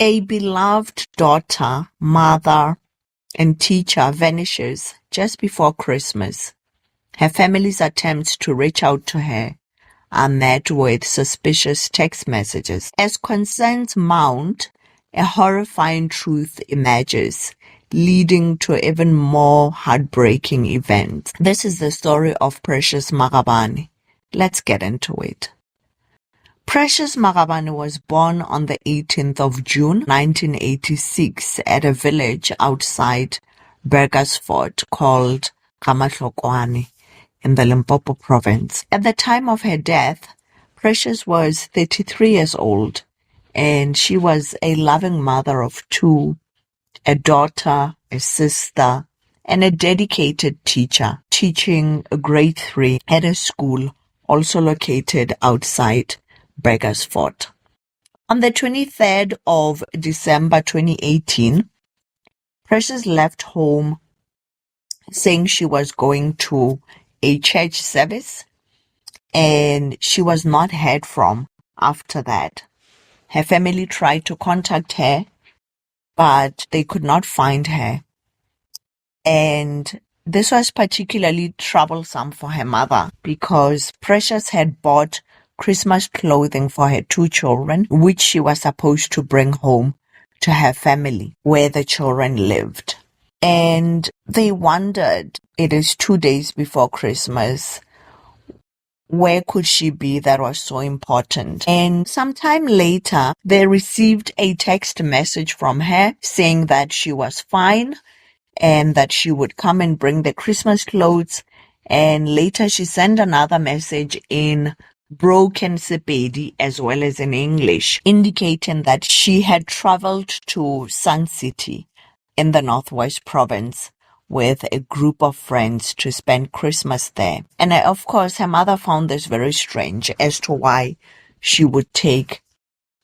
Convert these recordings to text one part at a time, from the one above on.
A beloved daughter, mother, and teacher vanishes just before Christmas. Her family's attempts to reach out to her are met with suspicious text messages. As concerns mount, a horrifying truth emerges, leading to even more heartbreaking events. This is the story of Precious Magabane. Let's get into it. Precious Magabane was born on the 18th of June 1986 at a village outside Burgersfort called Ramatlokwane in the Limpopo province. At the time of her death, Precious was 33 years old, and she was a loving mother of two, a daughter, a sister, and a dedicated teacher, teaching grade 3 at a school also located outside Burgersfort. On the 23rd of December 2018, Precious left home saying she was going to a church service, and she was not heard from after that. Her family tried to contact her, but they could not find her. And this was particularly troublesome for her mother because Precious had bought Christmas clothing for her two children, which she was supposed to bring home to her family where the children lived. And they wondered, it is 2 days before Christmas, where could she be that was so important? And sometime later, they received a text message from her saying that she was fine and that she would come and bring the Christmas clothes. And later she sent another message in broken Sepedi as well as in English, indicating that she had traveled to Sun City in the Northwest Province with a group of friends to spend Christmas there. And of course, her mother found this very strange as to why she would take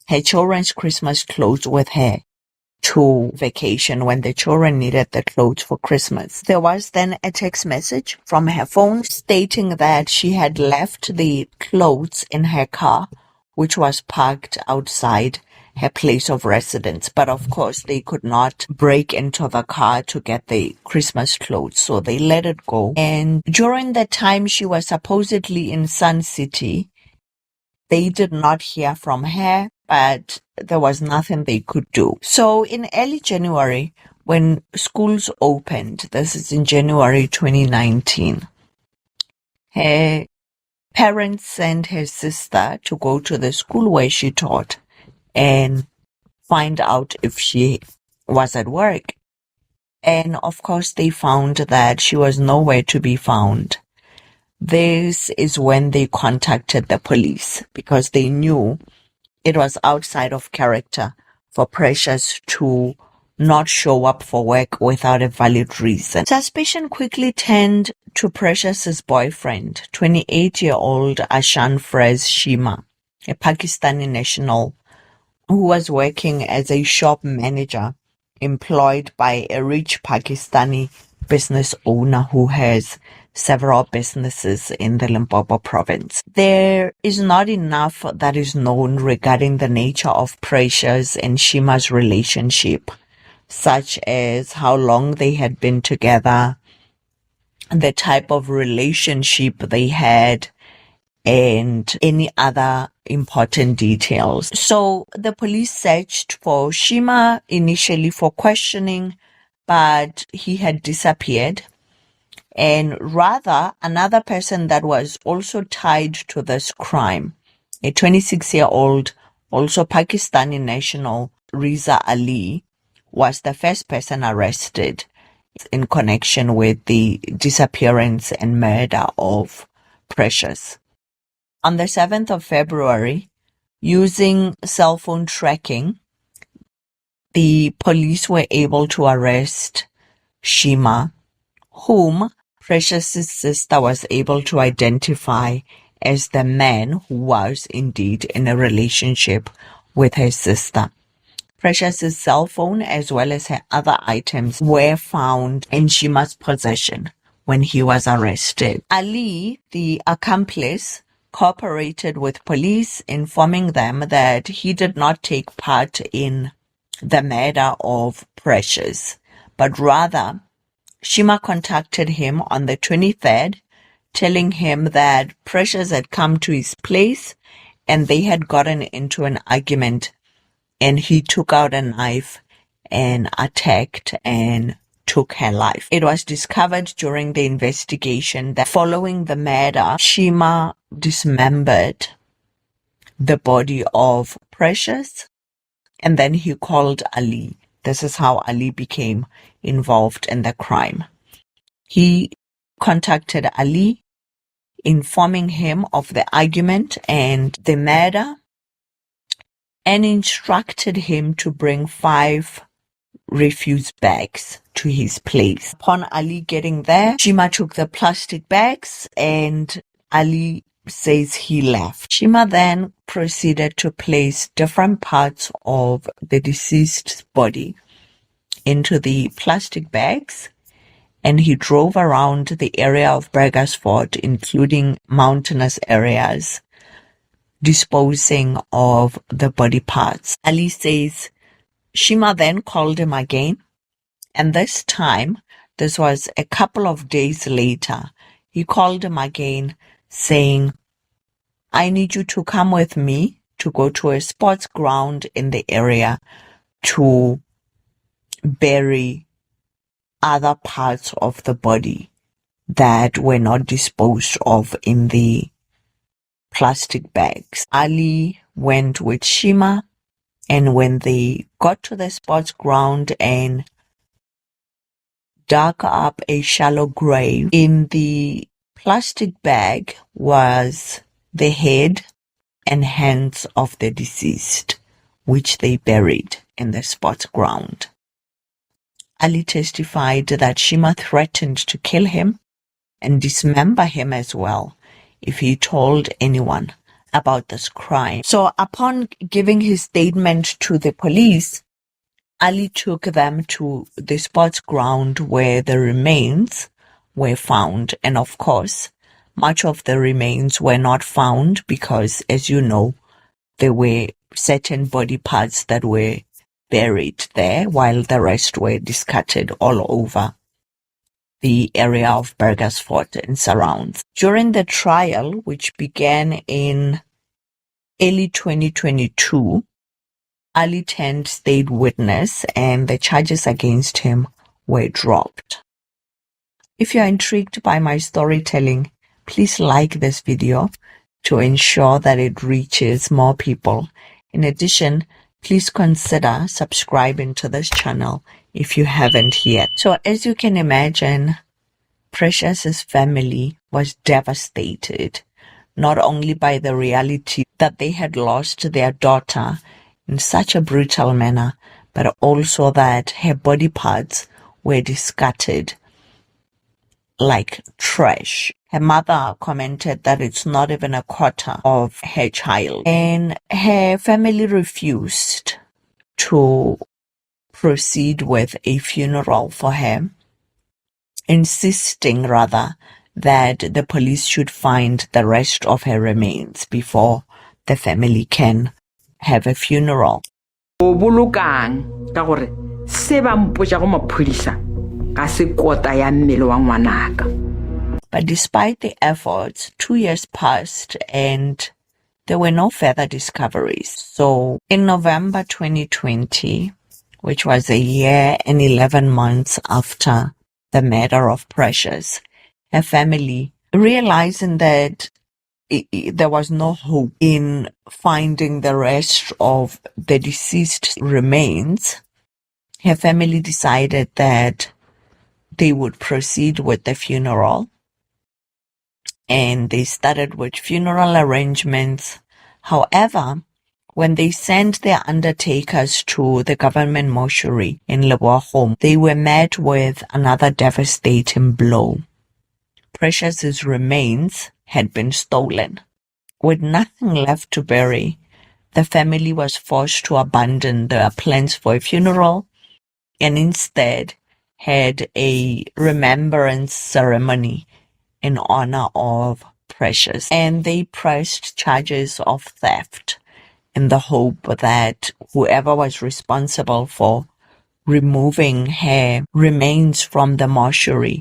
her children's Christmas clothes with her to vacation when the children needed the clothes for Christmas. There was then a text message from her phone stating that she had left the clothes in her car, which was parked outside her place of residence. But of course, they could not break into the car to get the Christmas clothes, so they let it go. And during the time she was supposedly in Sun City, they did not hear from her, but there was nothing they could do. So in early January, when schools opened, this is in January 2019, her parents sent her sister to go to the school where she taught and find out if she was at work. And of course, they found that she was nowhere to be found. This is when they contacted the police because they knew it was outside of character for Precious to not show up for work without a valid reason. Suspicion quickly turned to Precious's boyfriend, 28-year-old Ashaan Shima, a Pakistani national who was working as a shop manager employed by a rich Pakistani business owner who has several businesses in the Limpopo province. There is not enough that is known regarding the nature of Precious and Shima's relationship, such as how long they had been together, the type of relationship they had, and any other important details. So the police searched for Shima initially for questioning, but he had disappeared. And rather, another person that was also tied to this crime, a 26-year-old, also Pakistani national, Reza Ali, was the first person arrested in connection with the disappearance and murder of Precious. On the 7th of February, using cell phone tracking, the police were able to arrest Shima, whom Precious's sister was able to identify as the man who was indeed in a relationship with her sister. Precious's cell phone as well as her other items were found in Shima's possession when he was arrested. Ali, the accomplice, cooperated with police, informing them that he did not take part in the murder of Precious, but rather Shima contacted him on the 23rd, telling him that Precious had come to his place and they had gotten into an argument, and he took out a knife and attacked and took her life. It was discovered during the investigation that following the murder, Shima dismembered the body of Precious, and then he called Ali. This is how Ali became involved in the crime. He contacted Ali, informing him of the argument and the murder, and instructed him to bring 5 refuse bags to his place. Upon Ali getting there, Shima took the plastic bags and Ali says he left. Shima then proceeded to place different parts of the deceased's body into the plastic bags, and he drove around the area of Burgersfort, including mountainous areas, disposing of the body parts. Ali says Shima then called him again, and this time, this was a couple of days later, he called him again saying, I need you to come with me to go to a sports ground in the area to bury other parts of the body that were not disposed of in the plastic bags. Ali went with Shima, and when they got to the sports ground and dug up a shallow grave, in the plastic bag was the head and hands of the deceased, which they buried in the sports ground. Ali testified that Shima threatened to kill him and dismember him as well if he told anyone about this crime. So upon giving his statement to the police, Ali took them to the sports ground where the remains were found. And of course, much of the remains were not found because, as you know, there were certain body parts that were buried there, while the rest were discarded all over the area of Burgersfort and surrounds. During the trial, which began in early 2022, Ali turned state witness and the charges against him were dropped. If you are intrigued by my storytelling, please like this video to ensure that it reaches more people. In addition, please consider subscribing to this channel if you haven't yet. So as you can imagine, Precious's family was devastated, not only by the reality that they had lost their daughter in such a brutal manner, but also that her body parts were discarded like trash. Her mother commented that it's not even a quarter of her child, and her family refused to proceed with a funeral for her, insisting rather that the police should find the rest of her remains before the family can have a funeral. O bolokang ka gore se ba mpotsa go maphodisa ka se kota ya mmele wa ngwanaka. But despite the efforts, 2 years passed and there were no further discoveries. So in November 2020, which was a year and 11 months after the murder of Precious, her family, realizing that there was no hope in finding the rest of the deceased remains, her family decided that they would proceed with the funeral. And they started with funeral arrangements. However, when they sent their undertakers to the government mortuary in Limpopo, they were met with another devastating blow. Precious's remains had been stolen. With nothing left to bury, the family was forced to abandon their plans for a funeral and instead had a remembrance ceremony in honor of Precious, and they pressed charges of theft in the hope that whoever was responsible for removing her remains from the mortuary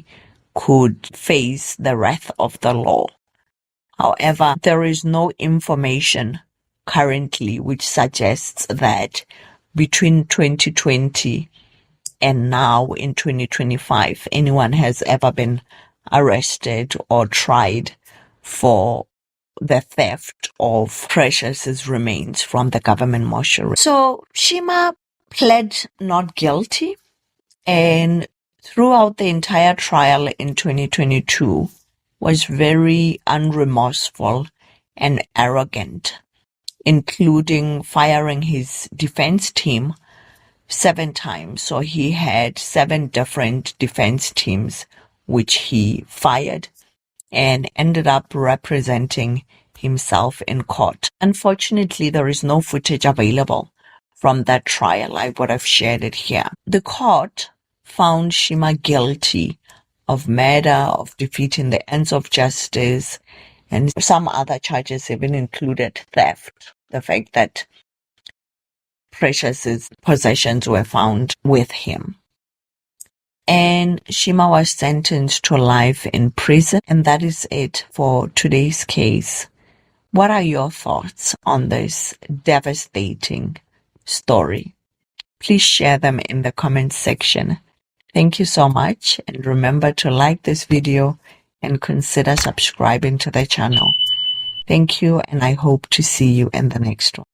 could face the wrath of the law. However, there is no information currently which suggests that between 2020 and now in 2025, anyone has ever been arrested or tried for the theft of Precious's remains from the government mortuary. So Shima pled not guilty, and throughout the entire trial in 2022 was very unremorseful and arrogant, including firing his defense team 7 times. So he had 7 different defense teams which he fired, and ended up representing himself in court. Unfortunately, there is no footage available from that trial. I would have shared it here. The court found Shima guilty of murder, of defeating the ends of justice, and some other charges even included theft. The fact that Precious's possessions were found with him. And Shima was sentenced to life in prison. And that is it for today's case. What are your thoughts on this devastating story? Please share them in the comments section. Thank you so much. And remember to like this video and consider subscribing to the channel. Thank you, and I hope to see you in the next one.